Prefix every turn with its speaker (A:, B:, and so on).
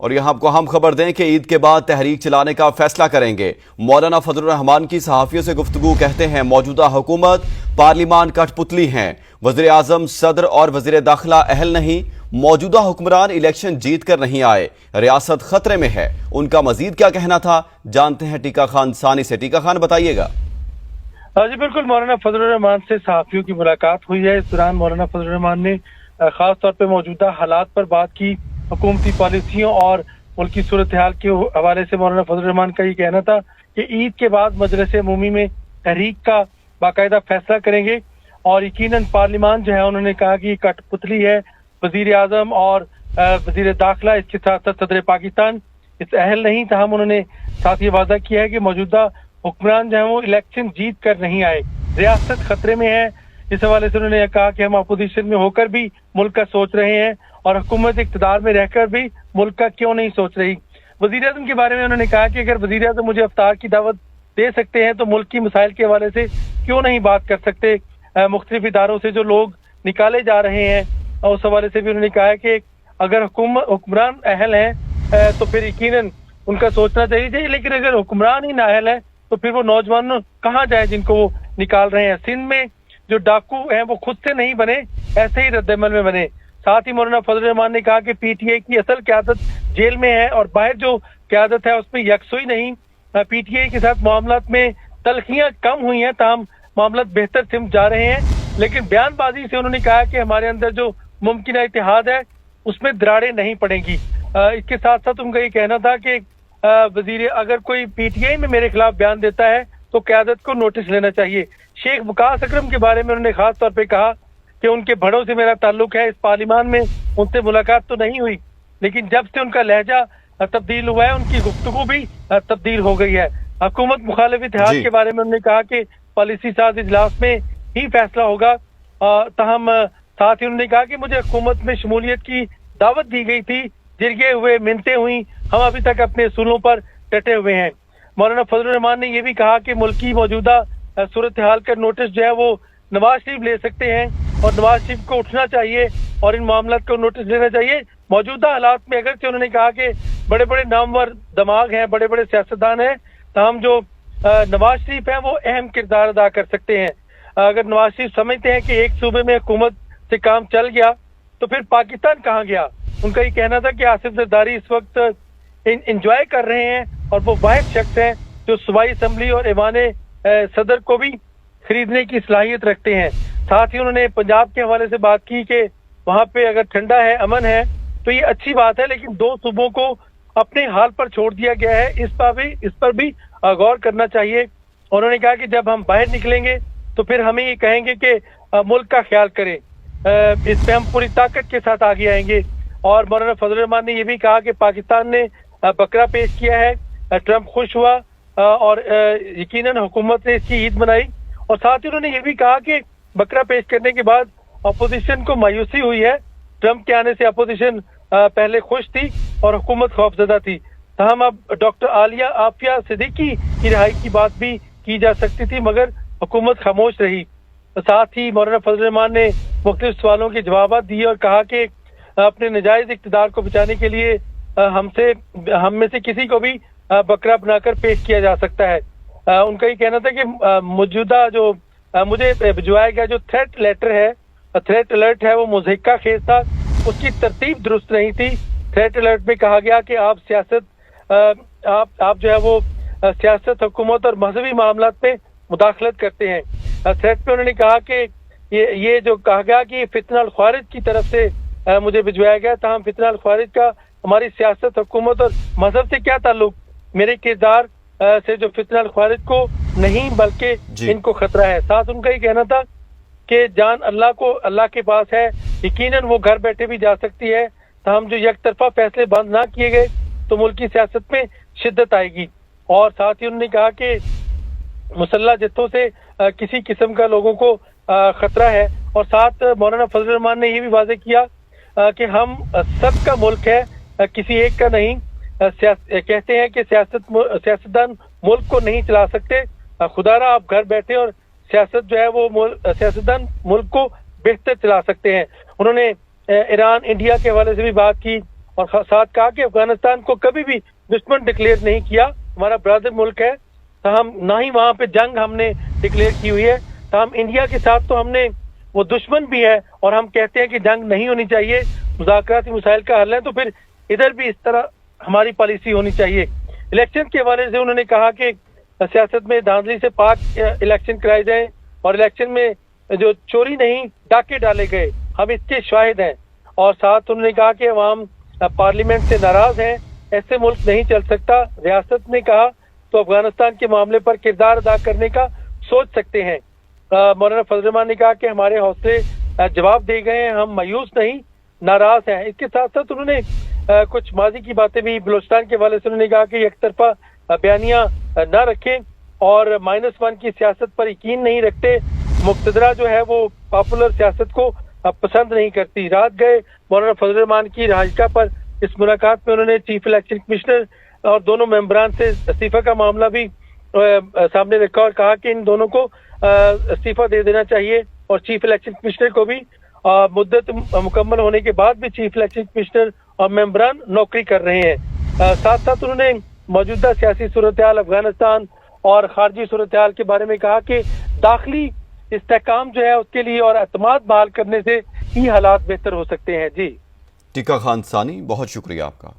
A: اور یہاں آپ کو ہم خبر دیں کہ عید کے بعد تحریک چلانے کا فیصلہ کریں گے۔ مولانا فضل الرحمان کی صحافیوں سے گفتگو، کہتے ہیں موجودہ حکومت پارلیمان کٹ پتلی ہیں، وزیر اعظم، صدر اور وزیر داخلہ اہل نہیں، موجودہ حکمران الیکشن جیت کر نہیں آئے، ریاست خطرے میں ہے۔ ان کا مزید کیا کہنا تھا، جانتے ہیں ٹیکا خان ثانی سے۔ ٹیکا خان بتائیے گا۔
B: جی بالکل، مولانا فضل الرحمان سے صحافیوں کی ملاقات ہوئی ہے۔ اس دوران مولانا فضل الرحمان نے خاص طور پہ موجودہ حالات پر بات کی، حکومتی پالیسیوں اور ملکی صورتحال کے حوالے سے مولانا فضل الرحمان کا یہ کہنا تھا کہ عید کے بعد مجلس عمومی میں تحریک کا باقاعدہ فیصلہ کریں گے، اور یقیناً پارلیمان جو ہے انہوں نے کہا کہ یہ کٹ پتلی ہے، وزیر اعظم اور وزیر داخلہ اس کے ساتھ ساتھ صدر پاکستان اس اہل نہیں۔ تاہم انہوں نے ساتھ یہ واضح کیا ہے کہ موجودہ حکمران جو ہیں وہ الیکشن جیت کر نہیں آئے، ریاست خطرے میں ہے۔ اس حوالے سے انہوں نے کہا کہ ہم اپوزیشن میں ہو کر بھی ملک کا سوچ رہے ہیں، اور حکومت اقتدار میں رہ کر بھی ملک کا کیوں نہیں سوچ رہی۔ وزیر اعظم کے بارے میں انہوں نے کہا کہ اگر وزیر اعظم مجھے افطار کی دعوت دے سکتے ہیں تو ملک کی مسائل کے حوالے سے کیوں نہیں بات کر سکتے۔ مختلف اداروں سے جو لوگ نکالے جا رہے ہیں، اس حوالے سے بھی انہوں نے کہا ہے کہ اگر حکمران اہل ہیں تو پھر یقیناً ان کا سوچنا چاہیے، لیکن اگر حکمران ہی نااہل ہے تو پھر وہ نوجوان کہاں جائیں جن کو وہ نکال رہے ہیں۔ سندھ میں جو ڈاکو ہیں وہ خود سے نہیں بنے، ایسے ہی رد عمل میں بنے۔ ساتھ ہی مولانا فضل الرحمان نے کہا کہ پی ٹی آئی کی اصل قیادت جیل میں ہے، اور باہر جو قیادت ہے اس میں یکسوئی نہیں۔ پی ٹی آئی کے ساتھ معاملات میں تلخیاں کم ہوئی ہیں، تاہم معاملات بہتر سمت جا رہے ہیں، لیکن بیان بازی سے انہوں نے کہا کہ ہمارے اندر جو ممکنہ اتحاد ہے اس میں دراڑیں نہیں پڑیں گی۔ اس کے ساتھ ساتھ ان کا یہ کہنا تھا کہ اگر کوئی پی ٹی آئی میں میرے خلاف بیان دیتا ہے تو قیادت کو نوٹس لینا چاہیے۔ شیخ وقاص اکرم کے بارے میں انہوں نے خاص طور پہ کہا کہ ان کے بڑوں سے میرا تعلق ہے، اس پارلیمان میں ان سے ملاقات تو نہیں ہوئی، لیکن جب سے ان کا لہجہ تبدیل ہوا ہے ان کی گفتگو بھی تبدیل ہو گئی ہے۔ حکومت مخالف اتحاد کے بارے میں انہوں نے کہا کہ پالیسی ساز اجلاس میں ہی فیصلہ ہوگا۔ تاہم ساتھ ہی انہوں نے کہا کہ مجھے حکومت میں شمولیت کی دعوت دی گئی تھی، جرگے ہوئے، منتیں ہوئیں، ہم ابھی تک اپنے اصولوں پر ڈٹے ہوئے ہیں۔ مولانا فضل الرحمان نے یہ بھی کہا کہ ملکی موجودہ صورتحال کا نوٹس جو ہے وہ نواز شریف لے سکتے ہیں، اور نواز شریف کو اٹھنا چاہیے اور ان معاملات کو نوٹس لینا چاہیے۔ موجودہ حالات میں اگرچہ انہوں نے کہا کہ بڑے بڑے نامور دماغ ہیں، بڑے بڑے سیاستدان ہیں، تاہم جو نواز شریف ہیں وہ اہم کردار ادا کر سکتے ہیں۔ اگر نواز شریف سمجھتے ہیں کہ ایک صوبے میں حکومت سے کام چل گیا تو پھر پاکستان کہاں گیا۔ ان کا یہ کہنا تھا کہ آصف زرداری اس وقت انجوائے کر رہے ہیں، اور وہ واحد شخص ہیں جو صوبائی اسمبلی اور ایوان صدر کو بھی خریدنے کی صلاحیت رکھتے ہیں۔ ساتھ ہی انہوں نے پنجاب کے حوالے سے بات کی کہ وہاں پہ اگر ٹھنڈا ہے، امن ہے تو یہ اچھی بات ہے، لیکن دو صوبوں کو اپنے حال پر چھوڑ دیا گیا ہے، اس پر بھی غور کرنا چاہیے۔ انہوں نے کہا کہ جب ہم باہر نکلیں گے تو پھر ہمیں یہ کہیں گے کہ ملک کا خیال کریں، اس پہ ہم پوری طاقت کے ساتھ آگے آئیں گے۔ اور مولانا فضل الرحمان نے یہ بھی کہا کہ پاکستان نے بکرا پیش کیا ہے، ٹرمپ خوش ہوا، اور یقیناً حکومت نے اس کی عید منائی۔ اور ساتھ ہی انہوں نے یہ بھی کہا کہ بکرا پیش کرنے کے بعد اپوزیشن کو مایوسی ہوئی ہے، ٹرمپ کے آنے سے اپوزیشن پہلے خوش تھی اور حکومت خوفزدہ تھی، تاہم اب ڈاکٹر عالیہ عافیہ صدیقی کی رہائی کی بات بھی کی جا سکتی تھی، مگر حکومت خاموش رہی۔ ساتھ ہی مولانا فضل الرحمان نے مختلف سوالوں کے جوابات دیے اور کہا کہ اپنے نجائز اقتدار کو بچانے کے لیے ہم میں سے کسی کو بھی بکرا بنا کر پیش کیا جا سکتا ہے۔ ان کا یہ کہنا تھا کہ موجودہ جو مجھے بھجوایا گیا جو تھریٹ لیٹر ہے، تھریٹ الرٹ ہے، وہ مضحکہ خیز تھا، اس کی ترتیب درست نہیں تھی۔ تھریٹ الرٹ میں کہا گیا کہ آپ جو ہے وہ سیاست، حکومت اور مذہبی معاملات میں مداخلت کرتے ہیں۔ تھریٹ میں انہوں نے کہا کہ یہ جو کہا گیا کہ فتنہ الخوارج کی طرف سے مجھے بھجوایا گیا، تاہم فتنہ الخوارج کا ہماری سیاست، حکومت اور مذہب سے کیا تعلق؟ میرے کردار سے جو فتنہ الخوارج کو نہیں بلکہ ان کو خطرہ ہے۔ ساتھ ان کا یہ کہنا تھا کہ جان اللہ کے پاس ہے، یقیناً وہ گھر بیٹھے بھی جا سکتی ہے، تاہم جو یک طرفہ فیصلے بند نہ کیے گئے تو ملکی سیاست میں شدت آئے گی۔ اور ساتھ ہی انہوں نے کہا کہ مسلح جتھوں سے کسی قسم کا لوگوں کو خطرہ ہے۔ اور ساتھ مولانا فضل الرحمان نے یہ بھی واضح کیا کہ ہم سب کا ملک ہے، کسی ایک کا نہیں۔ کہتے ہیں کہ سیاستدان ملک کو نہیں چلا سکتے، خدا را آپ گھر بیٹھے اور سیاست جو ہے وہ سیاستدان ملک کو بہتر چلا سکتے ہیں۔ انہوں نے ایران، انڈیا کے حوالے سے بھی بات کی، اور ساتھ کہا کہ افغانستان کو کبھی بھی دشمن ڈکلیئر نہیں کیا، ہمارا برادر ملک ہے، ہم نہ ہی وہاں پہ جنگ ہم نے ڈکلیئر کی ہوئی ہے، ہم انڈیا کے ساتھ تو ہم نے وہ دشمن بھی ہے اور ہم کہتے ہیں کہ جنگ نہیں ہونی چاہیے، مذاکراتی مسائل کا حل ہے، تو پھر ادھر بھی اس طرح ہماری پالیسی ہونی چاہیے۔ الیکشن کے حوالے سے انہوں نے کہا کہ سیاست میں دھاندلی سے پاک الیکشن کرائے جائیں اور الیکشن میں جو چوری نہیں ڈاکے ڈالے گئے ہم اس کے شاہد ہیں، اور ساتھ انہوں نے کہا کہ عوام پارلیمنٹ سے ناراض ہیں، ایسے ملک نہیں چل سکتا، ریاست نے کہا تو افغانستان کے معاملے پر کردار ادا کرنے کا سوچ سکتے ہیں۔ مولانا فضل الرحمان نے کہا کہ ہمارے حوصلے جواب دے گئے ہیں، ہم مایوس نہیں ناراض ہیں۔ اس کے ساتھ ساتھ انہوں نے کچھ ماضی کی باتیں بھی بلوچستان کے حوالے سے انہوں نے کہا کہ یک طرفہ بیانیاں نہ رکھیں اور -1 کی سیاست پر یقین نہیں رکھتے، مقتدرہ جو ہے وہ پاپولر سیاست کو پسند نہیں کرتی۔ رات گئے مولانا فضل الرحمان کی رہائشگاہ پر اس ملاقات میں انہوں نے چیف الیکشن کمشنر اور دونوں ممبران سے استعفی کا معاملہ بھی سامنے رکھا اور کہا کہ ان دونوں کو استعفی دے دینا چاہیے، اور چیف الیکشن کمشنر کو بھی مدت مکمل ہونے کے بعد بھی چیف الیکشن کمشنر اور ممبران نوکری کر رہے ہیں۔ ساتھ ساتھ انہوں نے موجودہ سیاسی صورتحال افغانستان اور خارجی صورتحال کے بارے میں کہا کہ داخلی استحکام جو ہے اس کے لیے اور اعتماد بحال کرنے سے ہی حالات بہتر ہو سکتے ہیں۔ جی
A: ٹیکا خان ثانی، بہت شکریہ آپ کا۔